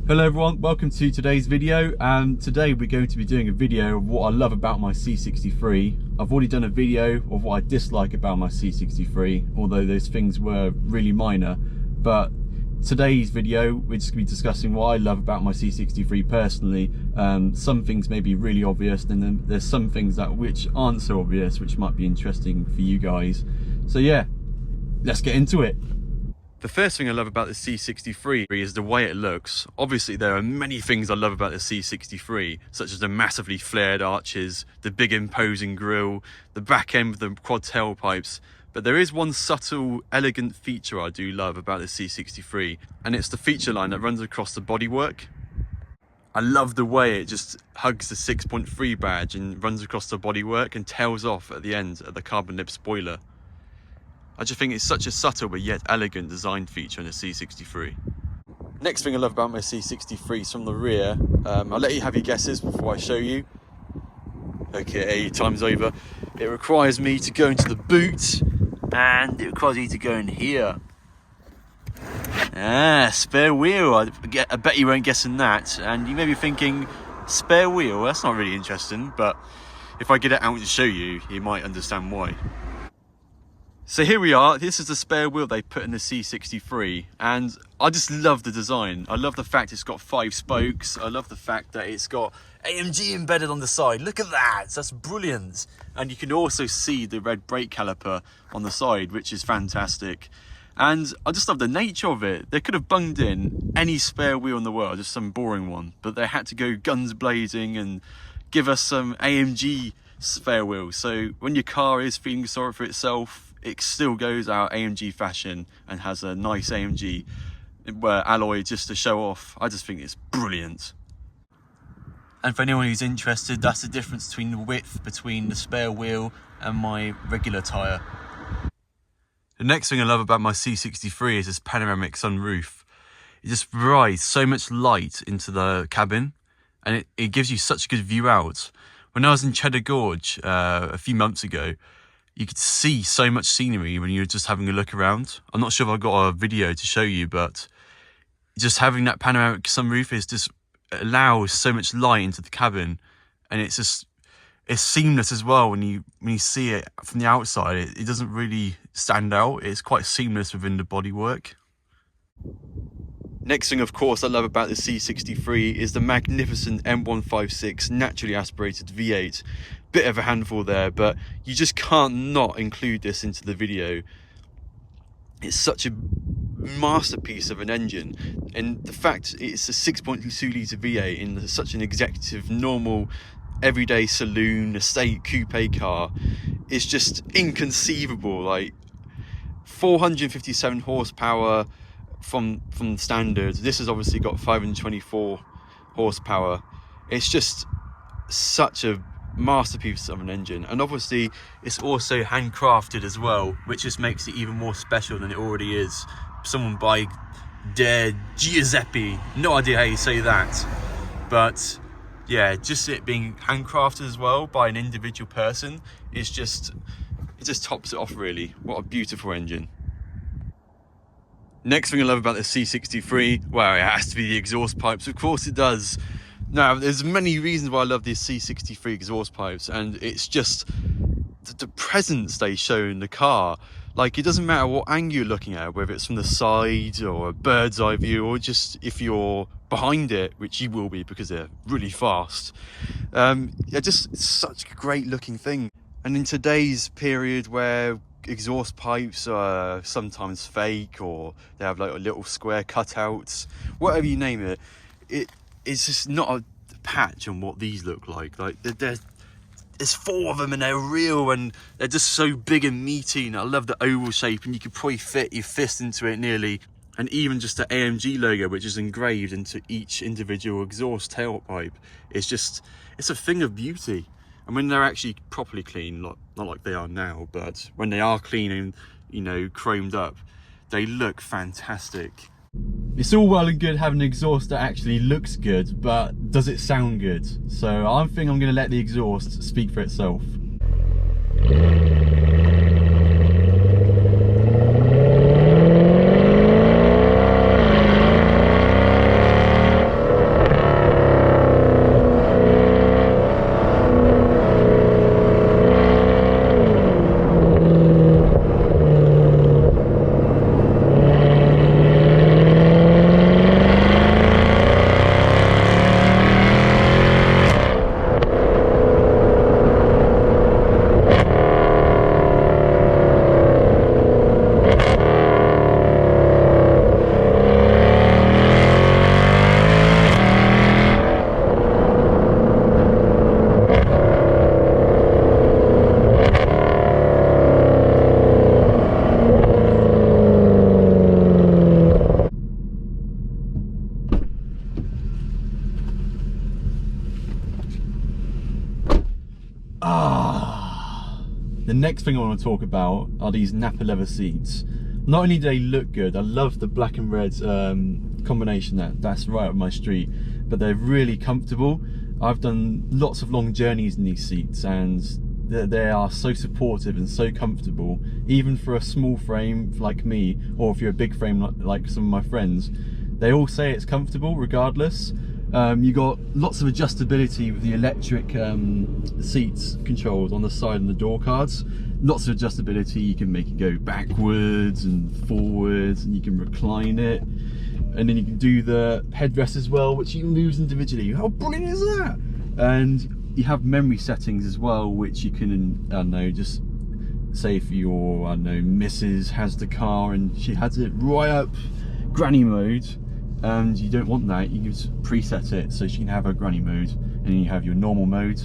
Hello everyone, welcome to today's video, and today we're going to be doing a video of what I love about my C63. I've already done a video of what I dislike about my C63, although those things were really minor. But today's video, we're just going to be discussing what I love about my C63 personally. Some things may be really obvious, and then there's some things which aren't so obvious, which might be interesting for you guys. So yeah, let's get into it. The first thing I love about the C63 is the way it looks. Obviously there are many things I love about the C63, such as the massively flared arches, the big imposing grille, the back end with the quad tailpipes. But there is one subtle, elegant feature I do love about the C63, and it's the feature line that runs across the bodywork. I love the way it just hugs the 6.3 badge and runs across the bodywork and tails off at the end of the carbon lip spoiler. I just think it's such a subtle but yet elegant design feature in the C63. Next thing I love about my C63 is from the rear. I'll let you have your guesses before I show you. Okay, time's over. It requires me to go into the boot, and it requires me to go in here. Spare wheel. I bet you weren't guessing that. And you may be thinking, spare wheel? That's not really interesting, but if I get it out to show you, you might understand why. So here we are, this is the spare wheel they put in the C63, and I just love the design. I love the fact it's got 5 spokes. I love the fact that it's got AMG embedded on the side. Look at that, that's brilliant. And you can also see the red brake caliper on the side, which is fantastic. And I just love the nature of it. They could have bunged in any spare wheel in the world, just some boring one, but they had to go guns blazing and give us some AMG spare wheel. So when your car is feeling sorry for itself, it still goes out AMG fashion and has a nice AMG alloy just to show off. I just think it's brilliant. And for anyone who's interested, that's the difference between the width between the spare wheel and my regular tyre. The next thing I love about my C63 is this panoramic sunroof. It just provides so much light into the cabin, and it gives you such a good view out. When I was in Cheddar Gorge a few months ago, you could see so much scenery when you're just having a look around. I'm not sure if I've got a video to show you, but just having that panoramic sunroof allows so much light into the cabin, and it's seamless as well. When you see it from the outside, it doesn't really stand out. It's quite seamless within the bodywork. Next thing, of course, I love about the C63 is the magnificent M156 naturally aspirated V8. Bit of a handful there, but you just can't not include this into the video. It's such a masterpiece of an engine, and the fact it's a 6.2 litre V8 in such an executive, normal, everyday saloon, estate coupe car is just inconceivable. Like 457 horsepower from standard. This has obviously got 524 horsepower. It's just such a masterpiece of an engine, and obviously it's also handcrafted as well, which just makes it even more special than it already is. Someone by Giuseppe, no idea how you say that, but yeah, just it being handcrafted as well by an individual person is just, it just tops it off really. What a beautiful engine. Next thing I love about the C63, well, it has to be the exhaust pipes. Of course it does. Now, there's many reasons why I love these C63 exhaust pipes, and it's just the presence they show in the car. Like, it doesn't matter what angle you're looking at, whether it's from the side or a bird's eye view, or just if you're behind it, which you will be because they're really fast. They're just such a great looking thing. And in today's period where exhaust pipes are sometimes fake, or they have like little square cutouts, whatever you name it, it's just not a patch on what these look like. Like there's 4 of them, and they're real, and they're just so big and meaty, and I love the oval shape, and you could probably fit your fist into it nearly. And even just the AMG logo, which is engraved into each individual exhaust tailpipe, it's a thing of beauty. And when they're actually properly clean, not like they are now, but when they are clean and, you know, chromed up, they look fantastic. It's all well and good having an exhaust that actually looks good, but does it sound good? So I think I'm going to let the exhaust speak for itself. The next thing I want to talk about are these Nappa leather seats. Not only do they look good, I love the black and red combination, that's right up my street, but they're really comfortable. I've done lots of long journeys in these seats, and they are so supportive and so comfortable, even for a small frame like me, or if you're a big frame like some of my friends. They all say it's comfortable regardless. You got lots of adjustability with the electric seats controls on the side and the door cards. Lots of adjustability. You can make it go backwards and forwards, and you can recline it, and then you can do the headrest as well, which you can move individually. How brilliant is that? And you have memory settings as well, which you can, I don't know, just say if your, I don't know, missus has the car and she has it right up granny mode, and you don't want that, you can just preset it so she can have her granny mode, and then you have your normal mode.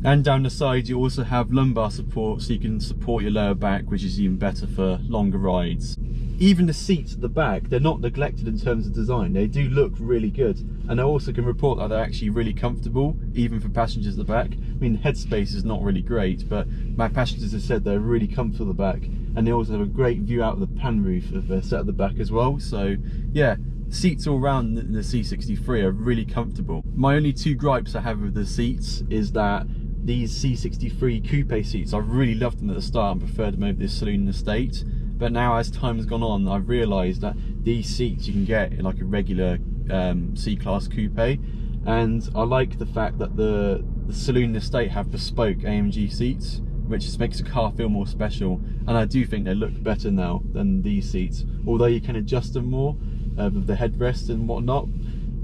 And down the side you also have lumbar support, so you can support your lower back, which is even better for longer rides. Even the seats at the back, they're not neglected in terms of design. They do look really good, and I also can report that they're actually really comfortable, even for passengers at the back. I mean, headspace is not really great, but my passengers have said they're really comfortable at the back, and they also have a great view out of the pan roof of their set at the back as well. So yeah, seats all around the C63 are really comfortable. My only two gripes I have with the seats is that these C63 coupe seats, I really loved them at the start and preferred them over this saloon estate. But now as time has gone on, I've realised that these seats you can get in like a regular C-Class coupe, and I like the fact that the saloon estate have bespoke AMG seats, which just makes the car feel more special, and I do think they look better now than these seats. Although you can adjust them more with the headrest and whatnot,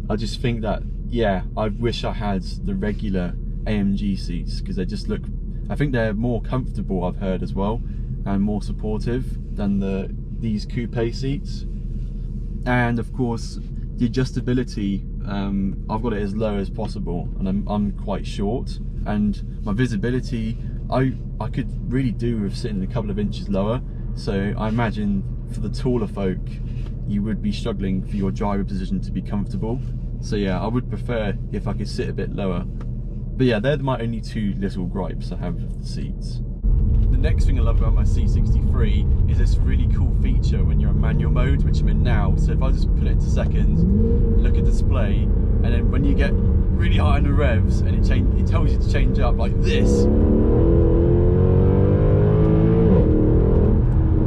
I just think that, yeah, I wish I had the regular AMG seats, because they just look, I think they're more comfortable, I've heard as well, and more supportive than these coupe seats. And of course the adjustability, I've got it as low as possible, and I'm quite short, and my visibility I could really do with sitting a couple of inches lower. So I imagine for the taller folk you would be struggling for your driver position to be comfortable. So yeah, I would prefer if I could sit a bit lower. But yeah, they're my only two little gripes I have with the seats. The next thing I love about my C63 is this really cool feature when you're in manual mode, which I'm in now. So if I just put it into second, look at display, and then when you get really high on the revs and it tells you to change up like this.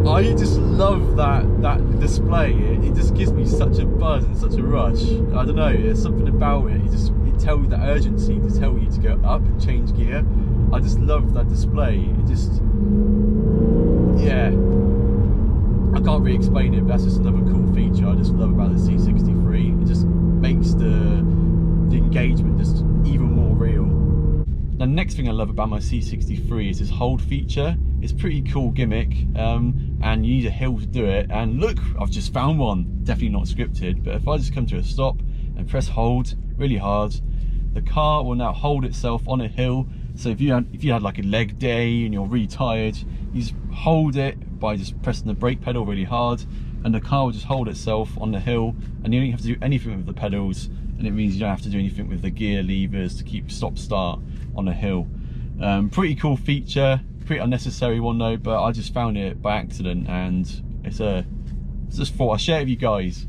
I just love that display. It just gives me such a buzz and such a rush. I don't know, there's something about it. It tells you the urgency to tell you to go up and change gear. I just love that display. It just, yeah, I can't really explain it, but that's just another cool feature I just love about the C63. It just makes the engagement just even more real. Now, the next thing I love about my C63 is this hold feature. It's a pretty cool gimmick, and you need a hill to do it. And look, I've just found one. Definitely not scripted, but if I just come to a stop and press hold really hard, the car will now hold itself on a hill. So if you had like a leg day and you're really tired, you just hold it by just pressing the brake pedal really hard, and the car will just hold itself on the hill, and you don't have to do anything with the pedals, and it means you don't have to do anything with the gear levers to keep stop start on a hill. Pretty cool feature, pretty unnecessary one though, but I just found it by accident, and it's just thought I'd share it with you guys.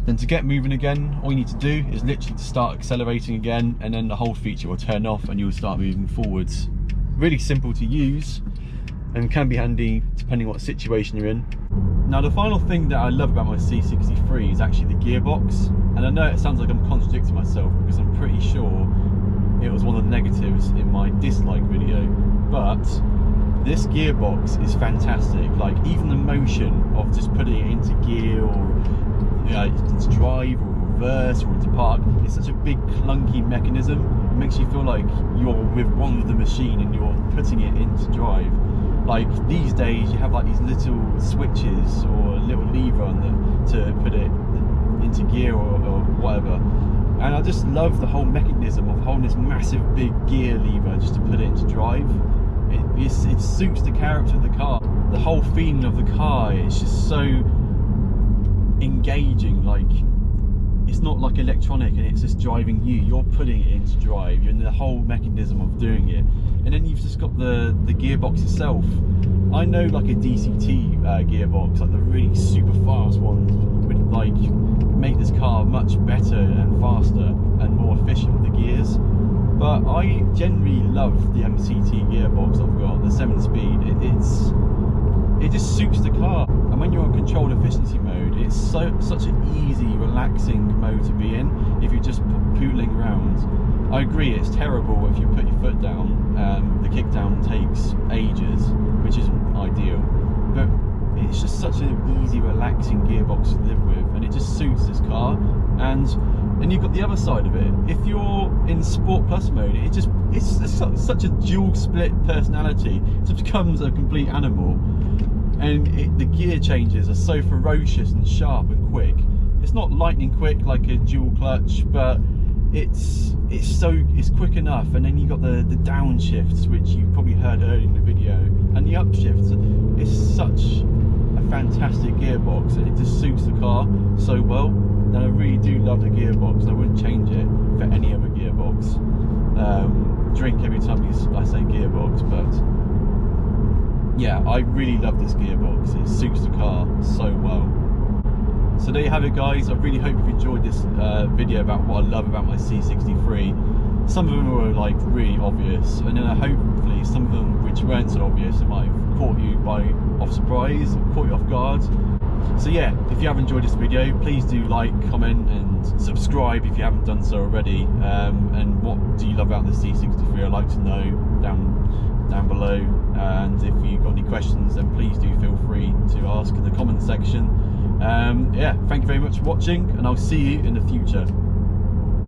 Then to get moving again, all you need to do is literally to start accelerating again, and then the hold feature will turn off and you'll start moving forwards. Really simple to use and can be handy depending what situation you're in. Now, the final thing that I love about my C63 is actually the gearbox. And I know it sounds like I'm contradicting myself, because I'm pretty sure it was one of the negatives in my dislike video, but this gearbox is fantastic. Like, even the motion of just putting it into gear, or into drive or reverse or into park, it's such a big clunky mechanism. It makes you feel like you're with one with the machine and you're putting it into drive. Like these days you have like these little switches or a little lever on them to put it into gear or whatever, and I just love the whole mechanism of holding this massive big gear lever just to put it into drive. It suits the character of the car. The whole feeling of the car is just so engaging. Like, it's not like electronic and it's just driving you. You're putting it into drive. You're in the whole mechanism of doing it. And then you've just got the gearbox itself. I know like a DCT gearbox, like the really super fast ones, would like make this car much better and faster and more efficient with the gears. But I generally love the MCT gearbox I've got, the 7-speed. It just suits the car. And when you're on controlled efficiency mode, it's such an easy, relaxing mode to be in if you're just pootling around. I agree, it's terrible if you put your foot down. The kick down takes ages, which isn't ideal. But it's just such an easy, relaxing gearbox to live with, and it just suits this car. And then you've got the other side of it. If you're in Sport Plus mode, it's such a dual split personality. It just becomes a complete animal. And the gear changes are so ferocious and sharp and quick. It's not lightning quick like a dual clutch, but it's quick enough. And then you got the downshifts, which you probably heard earlier in the video, and the upshifts. It's such a fantastic gearbox, and it just suits the car so well. And I really do love the gearbox, and I wouldn't change it for any other gearbox. Drink every time I say gearbox, but yeah, I really love this gearbox. It suits the car so well. So there you have it, guys. I really hope you've enjoyed this video about what I love about my C63. Some of them were like really obvious, and then hopefully some of them which weren't so obvious, it might have caught you off surprise, caught you off guard. So yeah, if you have enjoyed this video, please do like, comment and subscribe if you haven't done so already. And what do you love about the C63? I'd like to know down below. And if you've got any questions, then please do feel free to ask in the comment section. Yeah, thank you very much for watching, and I'll see you in the future.